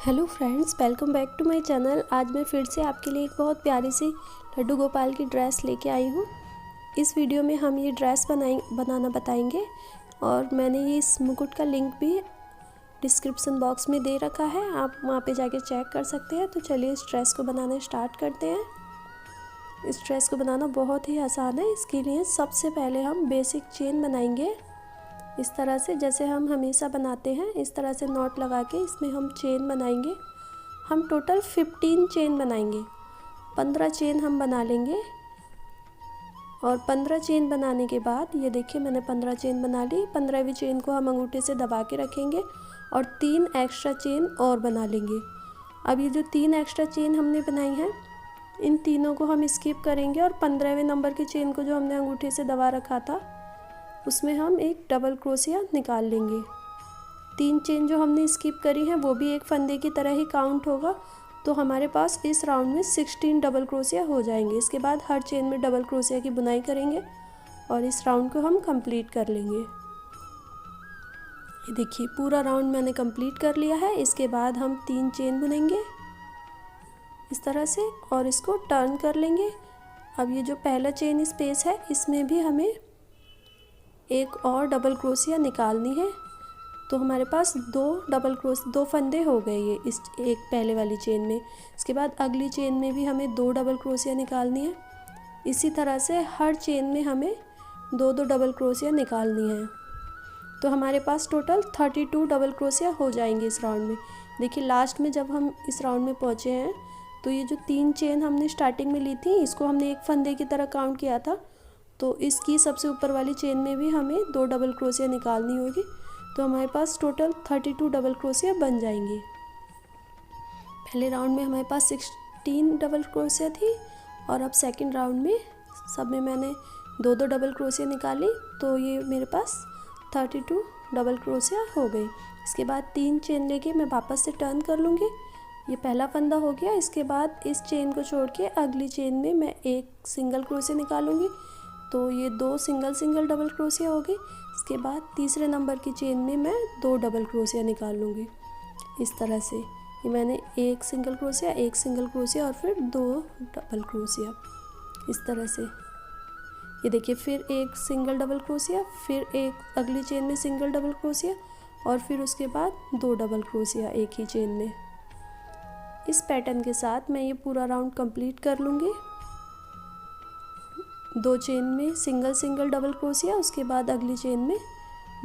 Hello friends, welcome back to my channel. आज मैं फिर से आपके लिए एक बहुत प्यारी सी लड्डू गोपाल की ड्रेस लेके आई हूँ। इस वीडियो में हम ये ड्रेस बनाना बताएंगे और मैंने ये इस मुकुट का लिंक भी डिस्क्रिप्शन बॉक्स में दे रखा है, आप वहाँ पे जाके चेक कर सकते हैं। तो चलिए इस ड्रेस को बनाना स्टार्ट करते हैं। इस ड्रेस को बनाना बहुत ही आसान है। इसके लिए सबसे पहले हम बेसिक चेन बनाएंगे। इस तरह से जैसे हम हमेशा बनाते हैं, इस तरह से नॉट लगा के इसमें हम चेन बनाएंगे। हम टोटल 15 चेन बनाएंगे। 15 चेन हम बना लेंगे और 15 चेन बनाने के बाद ये देखिए मैंने 15 चेन बना ली। 15वीं चेन को हम अंगूठे से दबा के रखेंगे और 3 एक्स्ट्रा चेन और बना लेंगे। अब ये जो 3 एक्स्ट्रा चेन हमने बनाई हैं, इन तीनों को हम स्किप करेंगे और 15वें नंबर की चेन को जो हमने अंगूठे से दबा रखा था उसमें हम एक डबल क्रोशिया निकाल लेंगे। 3 चेन जो हमने स्किप करी हैं वो भी एक फंदे की तरह ही काउंट होगा। तो हमारे पास इस राउंड में 16 डबल क्रोशिया हो जाएंगे। इसके बाद हर चेन में डबल क्रोशिया की बुनाई करेंगे और इस राउंड को हम कंप्लीट कर लेंगे। ये देखिए पूरा राउंड मैंने कंप्लीट कर लिया है। इसके बाद हम 3 चेन बुनेंगे इस तरह से और इसको टर्न कर लेंगे। अब ये जो पहला चेन स्पेस है इसमें भी हमें एक और डबल क्रोशिया निकालनी है। तो हमारे पास 2 फंदे हो गए ये इस एक पहले वाली चेन में। इसके बाद अगली चेन में भी हमें 2 डबल क्रोशिया निकालनी है। इसी तरह से हर चेन में हमें 2 डबल क्रोशिया निकालनी है। तो हमारे पास टोटल 32 डबल क्रोशिया हो जाएंगे इस राउंड में। देखिए लास्ट में जब हम इस राउंड में पहुँचे हैं तो ये जो 3 चेन हमने स्टार्टिंग में ली थी इसको हमने एक फंदे की तरह काउंट किया था। तो इसकी सबसे ऊपर वाली चेन में भी हमें 2 डबल क्रोशिया निकालनी होगी। तो हमारे पास टोटल 32 डबल क्रोशिया बन जाएंगे। पहले राउंड में हमारे पास 16 डबल क्रोशिया थी और अब सेकंड राउंड में सब में मैंने 2 डबल क्रोशिया निकाली। तो ये मेरे पास 32 डबल क्रोशिया हो गई। इसके बाद 3 चेन लेके मैं वापस से टर्न कर लूँगी। ये पहला फंदा हो गया। इसके बाद इस चेन को छोड़ के अगली चेन में मैं एक सिंगल क्रोशिया निकालूंगी। तो ये 2 सिंगल डबल क्रोशिया हो गई। इसके बाद तीसरे नंबर की चेन में मैं 2 डबल क्रोशिया निकाल लूँगी इस तरह से। ये मैंने एक सिंगल क्रोशिया और फिर 2 डबल क्रोशिया इस तरह से। ये देखिए फिर एक सिंगल डबल क्रोशिया, फिर एक अगली चेन में सिंगल डबल क्रोशिया और फिर उसके बाद 2 डबल क्रोशिया एक ही चेन में। इस पैटर्न के साथ मैं ये पूरा राउंड कंप्लीट कर लूँगी। 2 चेन में सिंगल डबल क्रोशिया, उसके बाद अगली चेन में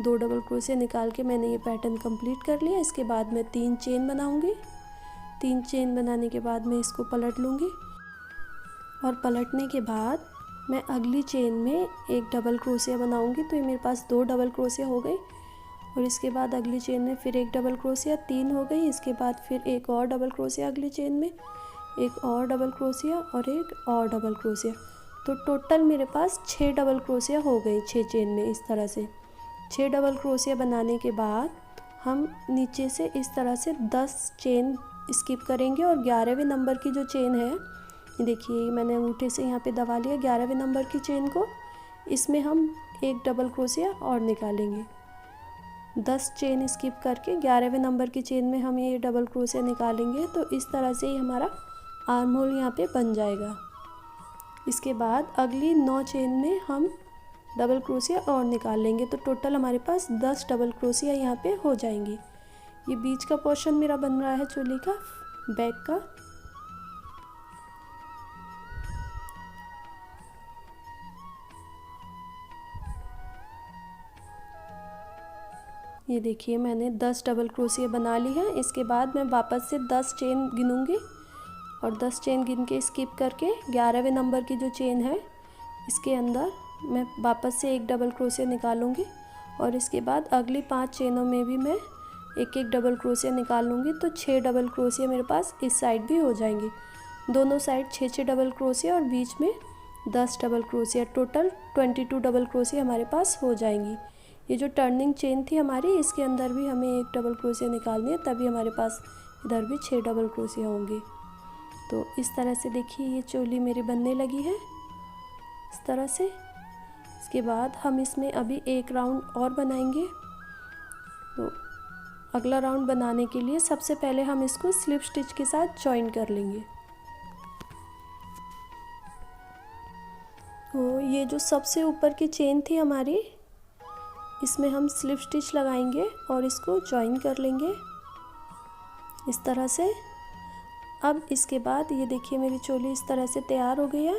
2 डबल क्रोशिया निकाल के मैंने ये पैटर्न कंप्लीट कर लिया। इसके बाद मैं 3 चेन बनाऊंगी। 3 चेन बनाने के बाद मैं इसको पलट लूँगी और पलटने के बाद मैं अगली चेन में एक डबल क्रोशिया बनाऊंगी। तो ये मेरे पास 2 डबल क्रोशिया हो गई और इसके बाद अगली चेन में फिर एक डबल क्रोशिया, 3 हो गई। इसके बाद फिर एक और डबल क्रोशिया अगली चेन में, एक और डबल क्रोशिया और एक और डबल क्रोशिया। तो टोटल मेरे पास 6 डबल क्रोशिया हो गई 6 चेन में। इस तरह से 6 डबल क्रोशिया बनाने के बाद हम नीचे से इस तरह से 10 चेन स्किप करेंगे और 11वें नंबर की जो चेन है, ये देखिए मैंने अंगूठे से यहाँ पे दबा लिया 11वें नंबर की चेन को। इसमें हम एक डबल क्रोशिया और निकालेंगे। 10 चेन स्किप करके 11वें नंबर की चेन में हम ये डबल क्रोशिया निकालेंगे। तो इस तरह से ही हमारा आर्म होल यहाँ पे बन जाएगा। इसके बाद अगली 9 चेन में हम डबल क्रोशिया और निकाल लेंगे। तो टोटल हमारे पास 10 डबल क्रोशिया यहाँ पे हो जाएंगे। ये बीच का पोर्शन मेरा बन रहा है चोली का, बैक का। ये देखिए मैंने 10 डबल क्रोशिया बना ली है। इसके बाद मैं वापस से 10 चेन गिनूंगी और 10 चेन गिन के स्किप करके 11वें नंबर की जो चेन है इसके अंदर मैं वापस से एक डबल क्रोशिया निकालूंगी और इसके बाद अगली 5 चेनों में भी मैं एक डबल क्रोशिया निकाल लूँगी। तो 6 डबल क्रोशिया मेरे पास इस साइड भी हो जाएंगे। दोनों साइड 6 डबल क्रोशिया और बीच में 10 double crochet, total 22 double crochet हमारे पास हो जाएंगी। ये जो टर्निंग चेन थी हमारी, इसके अंदर भी हमें एक डबल क्रोशिया निकालनी है, तभी हमारे पास इधर भी 6 डबल क्रोशिया होंगे। तो इस तरह से देखिए ये चोली मेरी बनने लगी है इस तरह से। इसके बाद हम इसमें अभी एक राउंड और बनाएंगे। तो अगला राउंड बनाने के लिए सबसे पहले हम इसको स्लिप स्टिच के साथ जॉइन कर लेंगे। तो ये जो सबसे ऊपर की चेन थी हमारी, इसमें हम स्लिप स्टिच लगाएंगे और इसको जॉइन कर लेंगे इस तरह से। अब इसके बाद ये देखिए मेरी चोली इस तरह से तैयार हो गई है।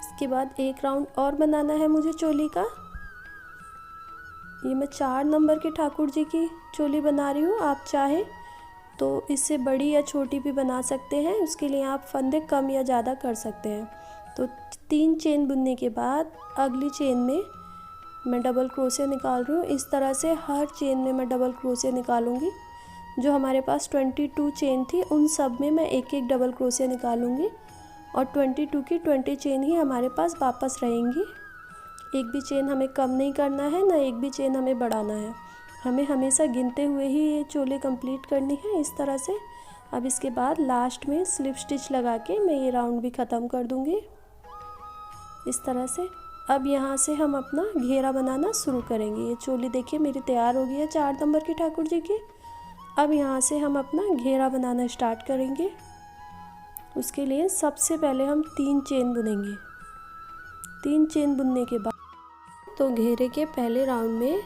इसके बाद एक राउंड और बनाना है मुझे चोली का। ये मैं 4 नंबर के ठाकुर जी की चोली बना रही हूँ। आप चाहें तो इससे बड़ी या छोटी भी बना सकते हैं, उसके लिए आप फंदे कम या ज़्यादा कर सकते हैं। तो 3 चेन बुनने के बाद अगली चेन में मैं डबल क्रोशिया निकाल रही हूँ। इस तरह से हर चेन में मैं डबल क्रोशिया निकालूंगी। जो हमारे पास 22 चेन थी उन सब में मैं एक एक डबल क्रोशिया निकालूंगी और 22 की 20 चेन ही हमारे पास वापस रहेंगी। एक भी चेन हमें कम नहीं करना है, ना एक भी चेन हमें बढ़ाना है। हमें हमेशा गिनते हुए ही ये चोली कंप्लीट करनी है इस तरह से। अब इसके बाद लास्ट में स्लिप स्टिच लगा के मैं ये राउंड भी ख़त्म कर दूँगी इस तरह से। अब यहाँ से हम अपना घेरा बनाना शुरू करेंगे। ये चोली देखिए मेरी तैयार हो गई है 4 नंबर की ठाकुर जी की। अब यहाँ से हम अपना घेरा बनाना स्टार्ट करेंगे। उसके लिए सबसे पहले हम 3 चेन बुनेंगे। 3 चेन बुनने के बाद तो घेरे के पहले राउंड में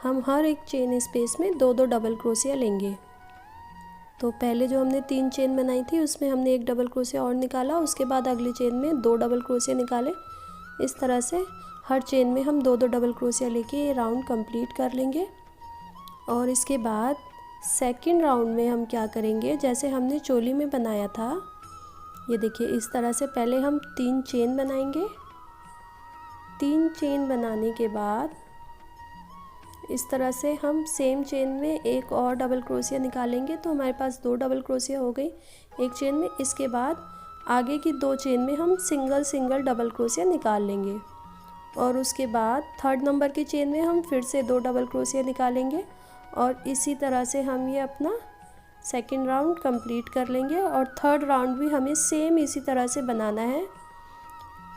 हम हर एक चेन स्पेस में 2-2 डबल क्रोशिया लेंगे। तो पहले जो हमने 3 चेन बनाई थी उसमें हमने एक डबल क्रोशिया और निकाला, उसके बाद अगली चेन में 2 डबल क्रोशिया निकाले। इस तरह से हर चेन में हम 2-2 डबल क्रोशिया लेके ये राउंड कंप्लीट कर लेंगे। और इसके बाद सेकंड राउंड में हम क्या करेंगे, जैसे हमने चोली में बनाया था, ये देखिए इस तरह से पहले हम 3 चेन बनाएंगे। 3 चेन बनाने के बाद इस तरह से हम सेम चेन में एक और डबल क्रोशिया निकालेंगे। तो हमारे पास 2 डबल क्रोशिया हो गई एक चेन में। इसके बाद आगे की 2 चेन में हम सिंगल डबल क्रोशिया निकाल लेंगे और उसके बाद 3rd नंबर की चेन में हम फिर से 2 डबल क्रोशिया निकालेंगे और इसी तरह से हम ये अपना सेकंड राउंड कंप्लीट कर लेंगे। और 3rd राउंड भी हमें सेम इसी तरह से बनाना है।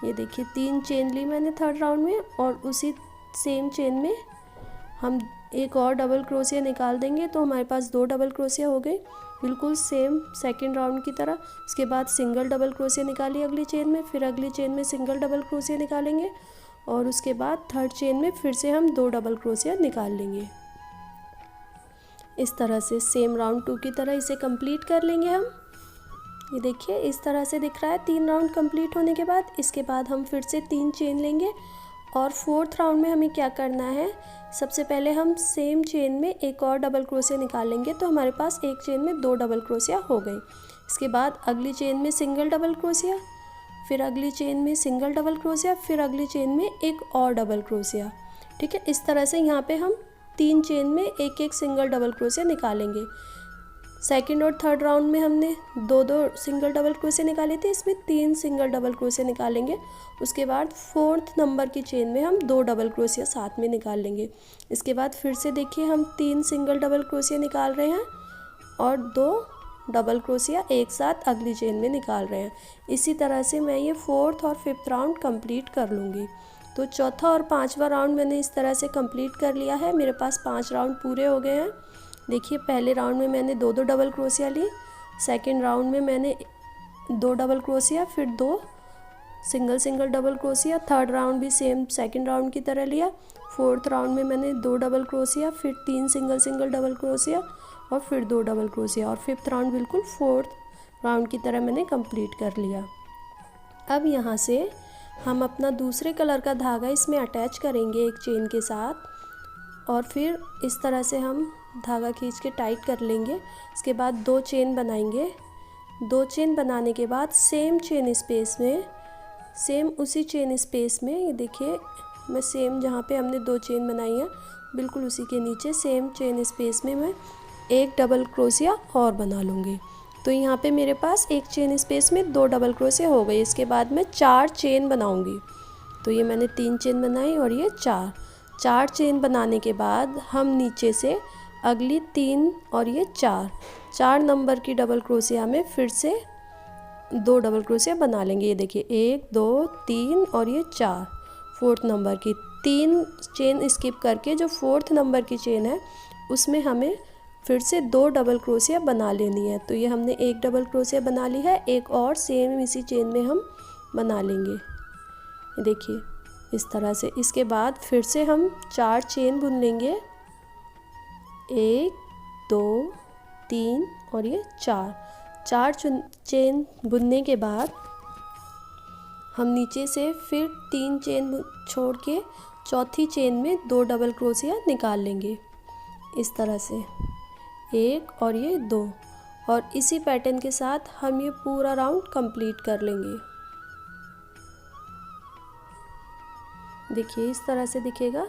ये देखिए 3 चेन ली मैंने 3rd राउंड में और उसी सेम चेन में हम एक और डबल क्रोशिया निकाल देंगे। तो हमारे पास 2 डबल क्रोशिया हो गए बिल्कुल सेम सेकंड राउंड की तरह। उसके बाद सिंगल डबल क्रोशिया निकालिए अगली चेन में, फिर अगली चेन में सिंगल डबल क्रोशिया निकालेंगे और उसके बाद 3rd चेन में फिर से हम 2 डबल क्रोशिया निकाल लेंगे। इस तरह से सेम राउंड 2 की तरह इसे कंप्लीट कर लेंगे हम। ये देखिए इस तरह से दिख रहा है 3 राउंड कंप्लीट होने के बाद। इसके बाद हम फिर से 3 चेन लेंगे और 4th राउंड में हमें क्या करना है, सबसे पहले हम सेम चेन में एक और डबल क्रोशिया निकालेंगे। तो हमारे पास एक चेन में 2 डबल क्रोशिया हो गई। इसके बाद अगली चेन में सिंगल डबल क्रोशिया, फिर अगली चेन में सिंगल डबल क्रोशिया, फिर अगली चेन में एक और डबल क्रोशिया। ठीक है, इस तरह से यहाँ पे हम 3 चेन में एक एक सिंगल डबल क्रोशिया निकालेंगे। सेकंड और 3rd राउंड में हमने 2-2 सिंगल डबल क्रोशिया निकाले थे, इसमें 3 सिंगल डबल क्रोशिया निकालेंगे। उसके बाद 4th नंबर की चेन में हम 2 डबल क्रोशिया साथ में निकाल लेंगे। इसके बाद फिर से देखिए हम 3 सिंगल डबल क्रोशिया निकाल रहे हैं और 2 डबल क्रोशिया एक साथ अगली चेन में निकाल रहे हैं। इसी तरह से मैं ये 4th और 5th राउंड कंप्लीट कर लूँगी। तो चौथा और 5वां राउंड मैंने इस तरह से कंप्लीट कर लिया है। मेरे पास 5 राउंड पूरे हो गए हैं। देखिए पहले राउंड में मैंने 2-2 डबल क्रोशिया ली, सेकंड राउंड में मैंने 2 डबल क्रोशिया, फिर 2 single double crochet, 3rd round भी सेम सेकंड राउंड की तरह लिया, 4th राउंड में मैंने 2 डबल क्रोशिया, फिर 3 सिंगल डबल क्रोशिया और फिर 2 डबल क्रोशिया और 5th राउंड बिल्कुल 4th राउंड की तरह मैंने कंप्लीट कर लिया। अब यहाँ से हम अपना दूसरे कलर का धागा इसमें अटैच करेंगे एक चेन के साथ और फिर इस तरह से हम धागा खींच के टाइट कर लेंगे। इसके बाद 2 चेन बनाएंगे। 2 चेन बनाने के बाद सेम चेन स्पेस में, सेम उसी चेन स्पेस में, ये देखिए मैं सेम जहाँ पे हमने 2 चेन बनाई है बिल्कुल उसी के नीचे सेम चेन स्पेस में मैं एक डबल क्रोशिया और बना लूँगी। तो यहाँ पे मेरे पास एक चेन स्पेस में 2 डबल क्रोशिया हो गई। इसके बाद मैं 4 चेन बनाऊँगी। तो ये मैंने 3 चेन बनाई और ये 4 चेन बनाने के बाद हम नीचे से अगली 3 और ये 4 नंबर की डबल क्रोशिया में फिर से 2 डबल क्रोशिया बना लेंगे। ये देखिए 1 2 3 और ये 4 4th नंबर की 3 चेन स्किप करके जो 4th नंबर की चेन है उसमें हमें फिर से 2 डबल क्रोशिया बना लेनी है। तो ये हमने एक डबल क्रोशिया बना ली है, एक और सेम इसी चेन में हम बना लेंगे। ये देखिए इस तरह से। इसके बाद फिर से हम 4 चेन बुन लेंगे, 1 2 3 और ये 4 चेन बुनने के बाद हम नीचे से फिर 3 चेन छोड़ के चौथी चेन में 2 डबल क्रोशिया निकाल लेंगे इस तरह से, 1 और ये 2। और इसी पैटर्न के साथ हम ये पूरा राउंड कंप्लीट कर लेंगे। देखिए इस तरह से दिखेगा।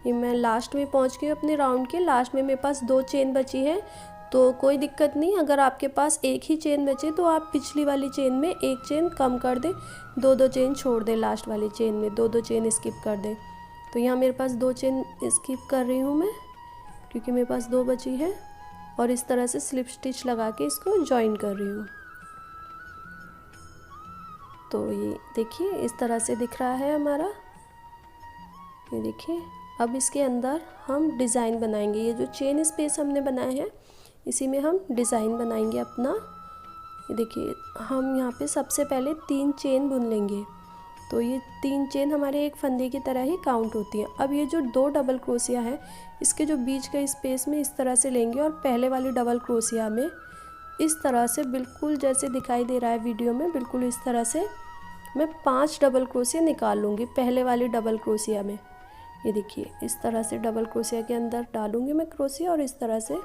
ये मैं लास्ट में पहुंच गई अपने राउंड के लास्ट में। मेरे पास 2 चेन बची है, तो कोई दिक्कत नहीं। अगर आपके पास एक ही चेन बचे तो आप पिछली वाली चेन में एक चेन कम कर दें, 2 चेन छोड़ दें, लास्ट वाली चेन में 2 चेन स्किप कर दें। तो यहाँ मेरे पास 2 चेन स्किप कर रही हूँ मैं, क्योंकि मेरे पास 2 बची है। और इस तरह से स्लिप स्टिच लगा के इसको जॉइन कर रही हूँ। तो ये देखिए इस तरह से दिख रहा है हमारा। ये देखिए अब इसके अंदर हम डिज़ाइन बनाएंगे। ये जो चेन स्पेस हमने बनाए हैं इसी में हम डिज़ाइन बनाएंगे अपना। ये देखिए हम यहाँ पे सबसे पहले 3 चेन बुन लेंगे। तो ये 3 चेन हमारे एक फंदे की तरह ही काउंट होती हैं। अब ये जो 2 डबल क्रोशिया है इसके जो बीच का स्पेस में इस तरह से लेंगे और पहले वाली डबल क्रोशिया में इस तरह से बिल्कुल जैसे दिखाई दे रहा है वीडियो में, बिल्कुल इस तरह से मैं 5 डबल क्रोशिया निकाल लूँगी पहले वाली डबल क्रोशिया में। ये देखिए इस तरह से डबल क्रोशिया के अंदर डालूँगी मैं क्रोशिया और इस तरह से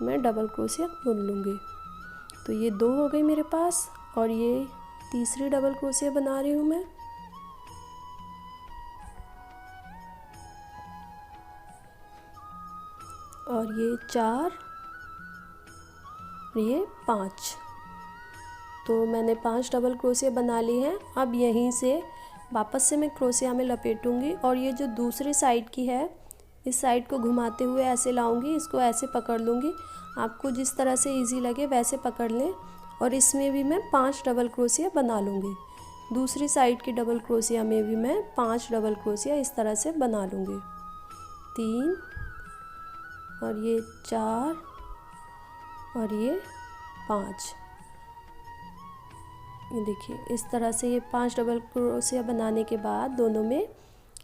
मैं डबल क्रोशिया बुन लूँगी। तो ये 2 हो गई मेरे पास और ये तीसरी डबल क्रोशिया बना रही हूँ मैं। और ये 4, ये 5। तो मैंने 5 डबल क्रोशिया बना ली हैं। अब यहीं से वापस से मैं क्रोशिया में लपेटूंगी और ये जो दूसरी साइड की है इस साइड को घुमाते हुए ऐसे लाऊंगी, इसको ऐसे पकड़ लूँगी। आपको जिस तरह से इजी लगे वैसे पकड़ लें। और इसमें भी मैं 5 डबल क्रोशिया बना लूँगी। दूसरी साइड की डबल क्रोशिया में भी मैं 5 डबल क्रोशिया इस तरह से बना लूँगी। 3 और ये 4 और ये 5। ये देखिए इस तरह से ये 5 डबल क्रोशिया बनाने के बाद दोनों में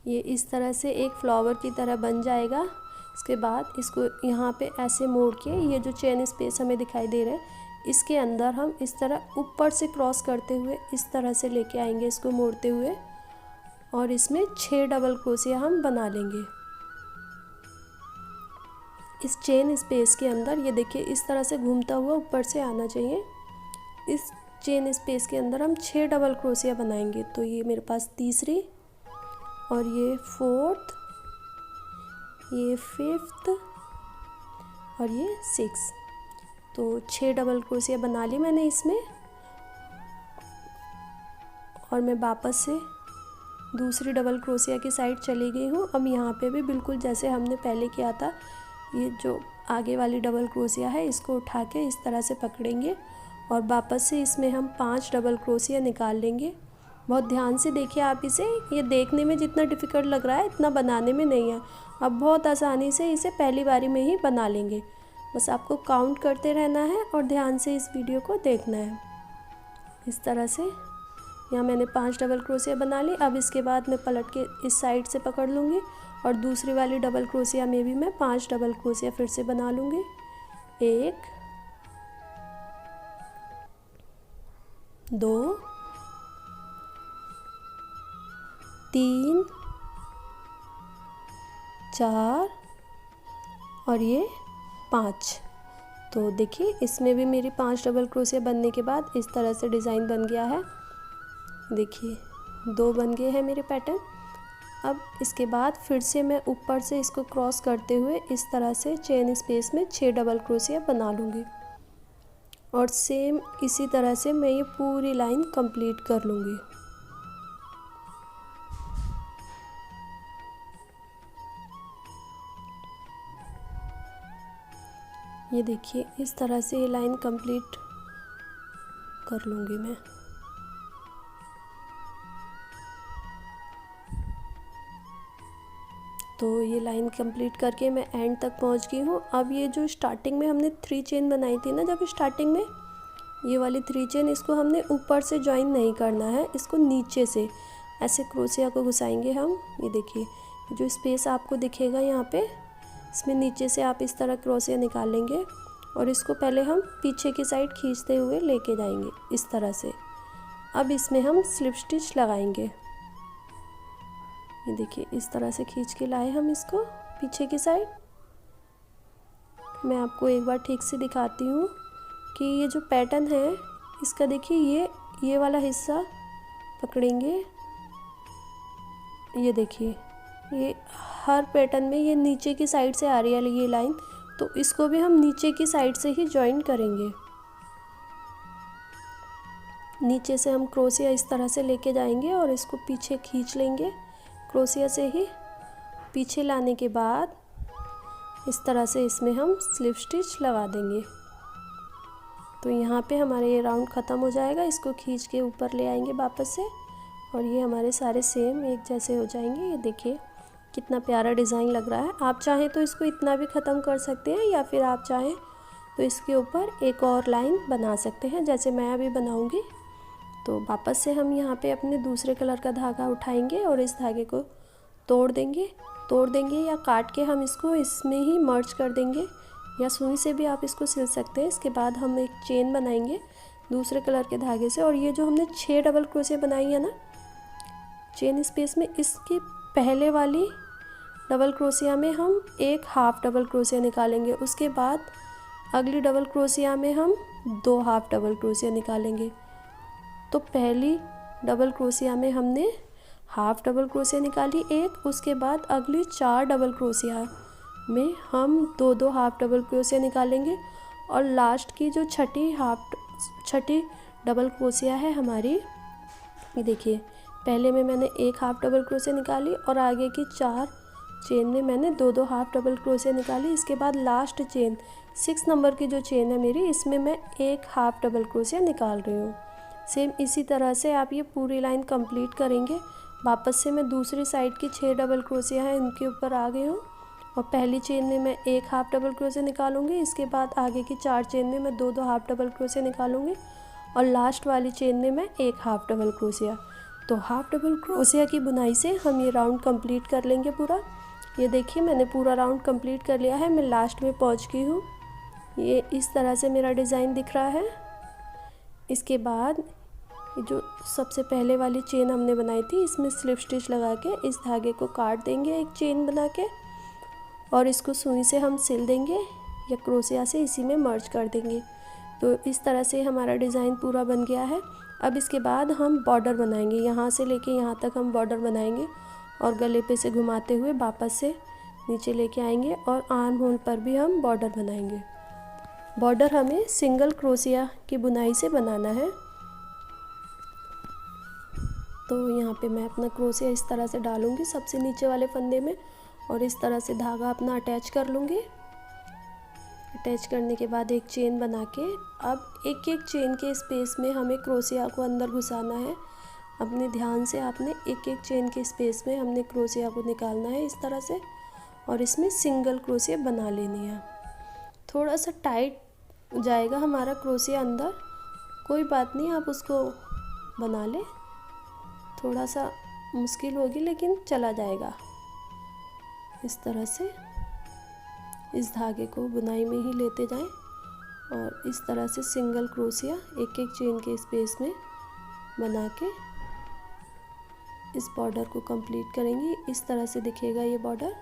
ये इस तरह से एक फ्लावर की तरह बन जाएगा। इसके बाद इसको यहाँ पे ऐसे मोड़ के ये जो चेन स्पेस हमें दिखाई दे रहा है इसके अंदर हम इस तरह ऊपर से क्रॉस करते हुए इस तरह से लेके आएंगे इसको मोड़ते हुए और इसमें 6 डबल क्रोशिया हम बना लेंगे इस चेन स्पेस के अंदर। ये देखिए इस तरह से घूमता हुआ ऊपर से आना चाहिए। इस चेन स्पेस के अंदर हम 6 डबल क्रोशिया बनाएंगे। तो ये मेरे पास तीसरी और ये 4th, ये 5th और ये 6। तो 6 डबल क्रोशिया बना ली मैंने इसमें। और मैं वापस से दूसरी डबल क्रोशिया की साइड चली गई हूँ। अब यहाँ पे भी बिल्कुल जैसे हमने पहले किया था, ये जो आगे वाली डबल क्रोशिया है इसको उठा के इस तरह से पकड़ेंगे और वापस से इसमें हम 5 डबल क्रोशिया निकाल लेंगे। बहुत ध्यान से देखिए आप इसे। ये देखने में जितना डिफ़िकल्ट लग रहा है इतना बनाने में नहीं है। अब बहुत आसानी से इसे पहली बारी में ही बना लेंगे। बस आपको काउंट करते रहना है और ध्यान से इस वीडियो को देखना है। इस तरह से यहाँ मैंने 5 डबल क्रोशिया बना ली। अब इसके बाद मैं पलट के इस साइड से पकड़ लूँगी और दूसरी वाली डबल क्रोशिया में भी मैं 5 डबल क्रोशिया फिर से बना लूँगी। 1 2 3 4 और ये 5। तो देखिए इसमें भी मेरी 5 डबल क्रोशिया बनने के बाद इस तरह से डिज़ाइन बन गया है। देखिए 2 बन गए हैं मेरे पैटर्न। अब इसके बाद फिर से मैं ऊपर से इसको क्रॉस करते हुए इस तरह से चेन स्पेस में 6 डबल क्रोशिया बना लूँगी और सेम इसी तरह से मैं ये पूरी लाइन कंप्लीट कर लूँगी। ये देखिए इस तरह से ये लाइन कंप्लीट कर लूँगी मैं। तो ये लाइन कंप्लीट करके मैं एंड तक पहुंच गई हूँ। अब ये जो स्टार्टिंग में हमने 3 चेन बनाई थी ना, जब स्टार्टिंग में ये वाली 3 चेन, इसको हमने ऊपर से ज्वाइन नहीं करना है, इसको नीचे से ऐसे क्रोशिया को घुसाएंगे हम। ये देखिए जो स्पेस आपको दिखेगा यहाँ पे, इसमें नीचे से आप इस तरह क्रोशिया निकालेंगे और इसको पहले हम पीछे की साइड खींचते हुए लेके जाएंगे इस तरह से। अब इसमें हम स्लिप स्टिच लगाएंगे। ये देखिए इस तरह से खींच के लाए हम इसको पीछे की साइड। मैं आपको एक बार ठीक से दिखाती हूँ कि ये जो पैटर्न है इसका, देखिए ये वाला हिस्सा पकड़ेंगे। ये देखिए ये हर पैटर्न में ये नीचे की साइड से आ रही है ये लाइन, तो इसको भी हम नीचे की साइड से ही ज्वाइन करेंगे। नीचे से हम क्रोशिया इस तरह से लेके जाएंगे और इसको पीछे खींच लेंगे क्रोशिया से ही। पीछे लाने के बाद इस तरह से इसमें हम स्लिप स्टिच लगा देंगे। तो यहाँ पे हमारे ये राउंड ख़त्म हो जाएगा। इसको खींच के ऊपर ले आएंगे वापस से और ये हमारे सारे सेम एक जैसे हो जाएंगे। ये देखिए कितना प्यारा डिज़ाइन लग रहा है। आप चाहें तो इसको इतना भी ख़त्म कर सकते हैं, या फिर आप चाहें तो इसके ऊपर एक और लाइन बना सकते हैं, जैसे मैं अभी बनाऊँगी। तो वापस से हम यहाँ पे अपने दूसरे कलर का धागा उठाएंगे और इस धागे को तोड़ देंगे या काट के हम इसको इसमें ही मर्ज कर देंगे, या सुई से भी आप इसको सिल सकते हैं। इसके बाद हम एक चेन बनाएंगे दूसरे कलर के धागे से, और ये जो हमने 6 डबल क्रोशिया बनाई है ना चेन स्पेस में, इसकी पहले वाली डबल क्रोशिया में हम एक हाफ डबल क्रोशिया निकालेंगे। उसके बाद अगली डबल क्रोशिया में हम 2 हाफ डबल क्रोशिया निकालेंगे। तो पहली डबल क्रोशिया में हमने हाफ डबल क्रोशिया निकाली एक, उसके बाद अगली 4 डबल क्रोशिया में हम 2 हाफ डबल क्रोशिया निकालेंगे, और लास्ट की जो छठी डबल क्रोशिया है हमारी, ये देखिए पहले में मैंने एक हाफ डबल क्रोशिया निकाली और आगे की 4 चेन में मैंने 2 हाफ डबल क्रोशिया निकाली। इसके बाद लास्ट चेन 6 नंबर की जो चेन है मेरी, इसमें मैं एक हाफ डबल क्रोशिया निकाल रही हूँ। सेम इसी तरह से आप ये पूरी लाइन कंप्लीट करेंगे। वापस से मैं दूसरी साइड की 6 डबल क्रोशिया है इनके ऊपर आ गई हूँ, और पहली चेन में मैं एक हाफ डबल क्रोशिया निकालूंगी। इसके बाद आगे की 4 चेन में मैं 2 हाफ डबल क्रोशिया निकालूंगी, और लास्ट वाली चेन में मैं एक हाफ डबल क्रोशिया। तो हाफ डबल क्रोशिया की बुनाई से हम ये राउंड कंप्लीट कर लेंगे पूरा। ये देखिए मैंने पूरा राउंड कंप्लीट कर लिया है, मैं लास्ट में पहुँच गई हूँ। ये इस तरह से मेरा डिज़ाइन दिख रहा है। इसके बाद जो सबसे पहले वाली चेन हमने बनाई थी, इसमें स्लिप स्टिच लगा के इस धागे को काट देंगे एक चेन बना के, और इसको सुई से हम सिल देंगे या क्रोशिया से इसी में मर्ज कर देंगे। तो इस तरह से हमारा डिज़ाइन पूरा बन गया है। अब इसके बाद हम बॉर्डर बनाएंगे, यहाँ से लेके यहाँ तक हम बॉर्डर बनाएंगे, और गले पे से घुमाते हुए वापस से नीचे लेके आएंगे, और आर्म होल पर भी हम बॉर्डर बनाएंगे। बॉर्डर हमें सिंगल क्रोशिया की बुनाई से बनाना है। तो यहाँ पे मैं अपना क्रोशिया इस तरह से डालूँगी सबसे नीचे वाले फंदे में, और इस तरह से धागा अपना अटैच कर लूँगी। अटैच करने के बाद एक चेन बना के, अब एक एक चेन के स्पेस में हमें क्रोशिया को अंदर घुसाना है। अपने ध्यान से आपने एक एक चेन के स्पेस में हमने क्रोशिया को निकालना है इस तरह से, और इसमें सिंगल क्रोशिया बना लेनी है। थोड़ा सा टाइट जाएगा हमारा क्रोशिया अंदर, कोई बात नहीं, आप उसको बना लें। थोड़ा सा मुश्किल होगी लेकिन चला जाएगा। इस तरह से इस धागे को बुनाई में ही लेते जाएं, और इस तरह से सिंगल क्रोशिया एक एक चेन के स्पेस में बना के इस बॉर्डर को कंप्लीट करेंगे। इस तरह से दिखेगा ये बॉर्डर।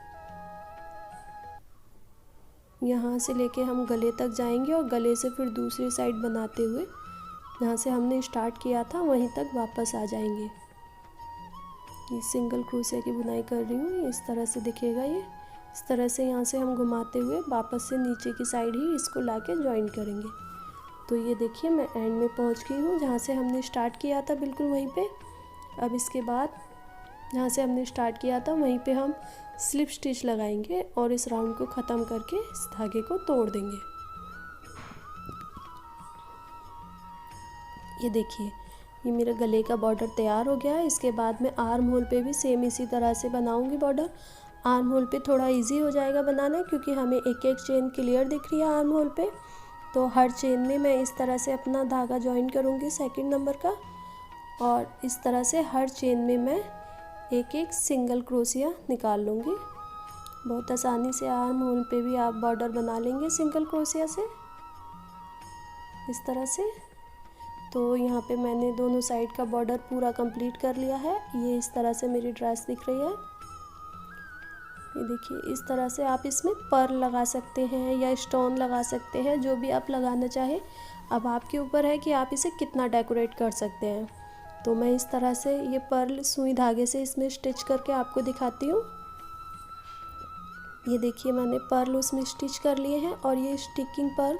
यहाँ से लेके हम गले तक जाएंगे, और गले से फिर दूसरी साइड बनाते हुए जहाँ से हमने स्टार्ट किया था वहीं तक वापस आ जाएंगे। ये सिंगल क्रोशिया की बुनाई कर रही हूँ, इस तरह से दिखेगा ये। इस तरह से यहाँ से हम घुमाते हुए वापस से नीचे की साइड ही इसको लाके ज्वाइन करेंगे। तो ये देखिए मैं एंड में पहुँच गई हूँ, जहाँ से हमने स्टार्ट किया था बिल्कुल वहीं पे। अब इसके बाद जहाँ से हमने स्टार्ट किया था वहीं पे हम स्लिप स्टिच लगाएंगे, और इस राउंड को ख़त्म करके इस धागे को तोड़ देंगे। ये देखिए ये मेरा गले का बॉर्डर तैयार हो गया है। इसके बाद मैं आर्म होल पे भी सेम इसी तरह से बनाऊंगी बॉर्डर। आर्म होल पे थोड़ा इजी हो जाएगा बनाना, क्योंकि हमें एक एक चेन क्लियर दिख रही है आर्म होल पे। तो हर चेन में मैं इस तरह से अपना धागा ज्वाइन करूँगी सेकंड नंबर का, और इस तरह से हर चेन में मैं एक एक सिंगल क्रोशिया निकाल लूँगी। बहुत आसानी से आर्म होल पे भी आप बॉर्डर बना लेंगे सिंगल क्रोशिया से, इस तरह से। तो यहाँ पे मैंने दोनों साइड का बॉर्डर पूरा कंप्लीट कर लिया है। ये इस तरह से मेरी ड्रेस दिख रही है। ये देखिए, इस तरह से आप इसमें पर्ल लगा सकते हैं या स्टोन लगा सकते हैं, जो भी आप लगाना चाहें। अब आपके ऊपर है कि आप इसे कितना डेकोरेट कर सकते हैं। तो मैं इस तरह से ये पर्ल सुई धागे से इसमें स्टिच करके आपको दिखाती हूँ। ये देखिए, मैंने पर्ल उसमें स्टिच कर लिए हैं, और ये स्टिकिंग पर्ल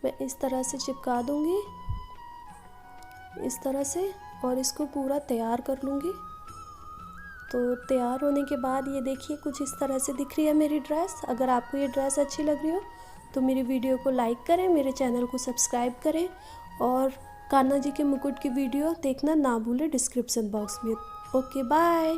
मैं इस तरह से चिपका दूँगी, इस तरह से, और इसको पूरा तैयार कर लूँगी। तो तैयार होने के बाद ये देखिए कुछ इस तरह से दिख रही है मेरी ड्रेस। अगर आपको ये ड्रेस अच्छी लग रही हो तो मेरी वीडियो को लाइक करें, मेरे चैनल को सब्सक्राइब करें, और कान्हा जी के मुकुट की वीडियो देखना ना भूलें डिस्क्रिप्शन बॉक्स में। Okay, bye.